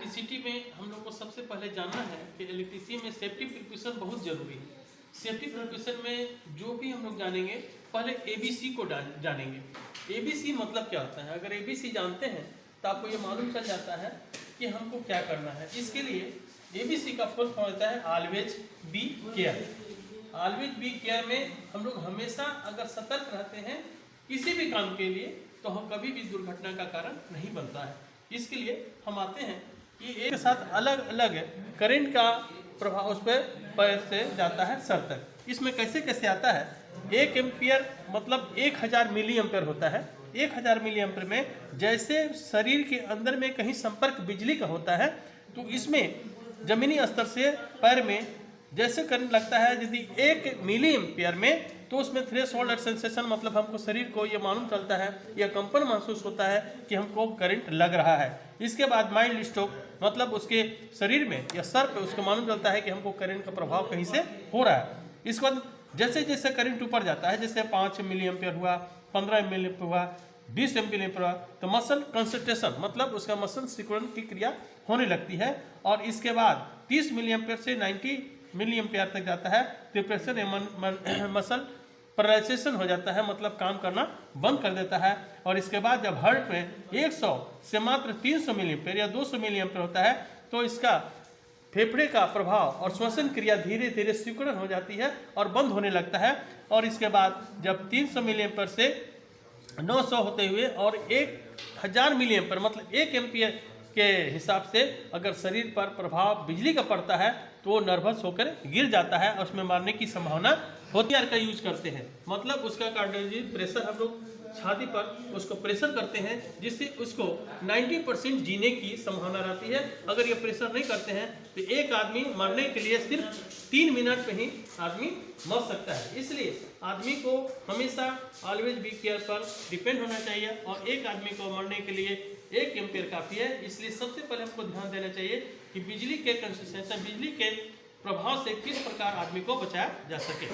Electricity में हम लोग को सबसे पहले जानना है कि इलेक्ट्रिसिटी में सेफ्टी प्रिकॉशन बहुत ज़रूरी है। सेफ्टी प्रिकॉशन में जो भी हम लोग जानेंगे, पहले एबीसी को जानेंगे। एबीसी मतलब क्या होता है? अगर एबीसी जानते हैं तो आपको ये मालूम चल जाता है कि हमको क्या करना है। इसके लिए एबीसी का फुल फॉर्म होता है always be care. Always be care में हम लोग हमेशा अगर सतर्क रहते हैं किसी भी काम के लिए, तो हम कभी भी दुर्घटना का कारण नहीं बनता है। इसके लिए हम आते हैं कि एक साथ अलग अलग करंट का प्रभाव उस पर पैर से जाता है सर तक। इसमें कैसे कैसे आता है? 1 एम्पियर मतलब 1000 मिली एम्पियर होता है। 1000 मिली एम्पियर में जैसे शरीर के अंदर में कहीं संपर्क बिजली का होता है, तो इसमें जमीनी स्तर से पैर में जैसे करंट लगता है, यदि 1 मिली एम्पियर में, तो उसमें थ्रेशोल्ड सेंसेशन मतलब हमको शरीर को ये मालूम चलता है या कंपन महसूस होता है कि हमको करंट लग रहा है। इसके बाद माइल्ड स्ट्रोक मतलब उसके शरीर में या सर पे उसको मालूम चलता है कि हमको करंट का प्रभाव कहीं से हो रहा है। इसके बाद जैसे जैसे करंट ऊपर जाता है, जैसे 5 मिली एम्पियर हुआ, 15 मिली एम्पियर हुआ, 20 एम्पियर हुआ, तो मसल कंसंट्रेशन मतलब उसका मसल सिकुड़न की क्रिया होने लगती है। और इसके बाद 30 मिली एम्पियर से 90 मिली एम्पियर तक जाता है तो प्रेशर मसल पैरालिसिस हो जाता है, मतलब काम करना बंद कर देता है। और इसके बाद जब हार्ट में 100 से मात्र 300 मिली एम्पियर या 200 मिली एम्पियर होता है, तो इसका फेफड़े का प्रभाव और श्वसन क्रिया धीरे धीरे सिकुड़न हो जाती है और बंद होने लगता है। और इसके बाद जब 300 मिली एम्पियर से 900 होते हुए और 1000 मिली एम्पियर मतलब 1 एम्पियर के हिसाब से अगर शरीर पर प्रभाव बिजली का पड़ता है, तो वो नर्वस होकर गिर जाता है और उसमें मारने की संभावना होती है। का यूज करते हैं मतलब उसका कार्डियोलॉजी प्रेशर हम लोग छाती पर उसको प्रेशर करते हैं, जिससे उसको 90% जीने की संभावना रहती है। अगर ये प्रेशर नहीं करते हैं तो एक आदमी मरने के लिए सिर्फ 3 मिनट में ही आदमी मर सकता है। इसलिए आदमी को हमेशा ऑलवेज बी केयर पर डिपेंड होना चाहिए और एक आदमी को मरने के लिए 1 एम्पियर काफ़ी है। इसलिए सबसे पहले हमको ध्यान देना चाहिए कि बिजली के कंसंट्रेशन, बिजली के प्रभाव से किस प्रकार आदमी को बचाया जा सके।